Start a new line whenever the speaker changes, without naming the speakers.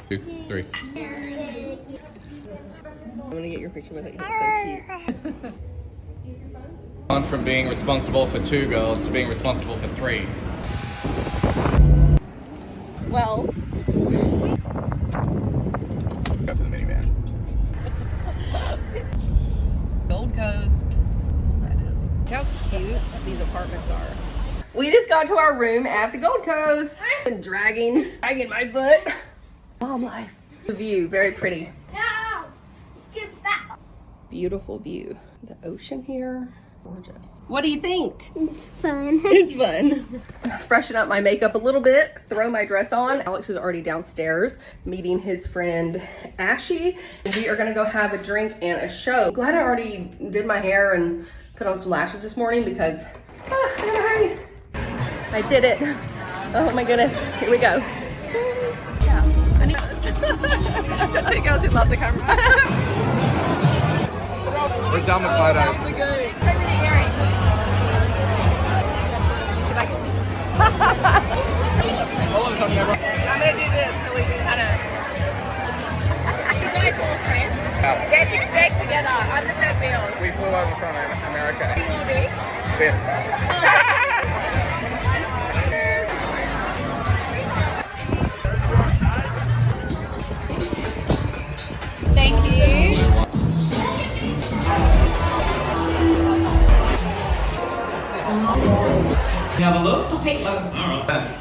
2, 3.
I'm gonna get your picture with it. It's so cute.
Gone from being responsible for 2 girls to being responsible for 3.
Well,
Go for the minivan.
Gold Coast. That is. Look how cute these apartments are. We just got to our room at the Gold Coast. Been dragging my foot. Mom life. The view, very pretty.
No! Get back!
Beautiful view. The ocean here. Gorgeous. What do you think?
It's fun.
It's fun. I'm gonna freshen up my makeup a little bit, throw my dress on. Alex is already downstairs meeting his friend Ashy. We are gonna go have a drink and a show. Glad I already did my hair and put on some lashes this morning because I gotta hurry. I did it. Oh my goodness. Here we go. Yeah. I need the two girls who love the camera.
We're done with photos.
Sounds good. I'm gonna do this so we can kind of.
You guys all friends?
Yeah.
Get your back together. I'm the third wheel.
We flew over from America.
You will be?
Biff.
Thank you.
You have a look?
Okay.
All right.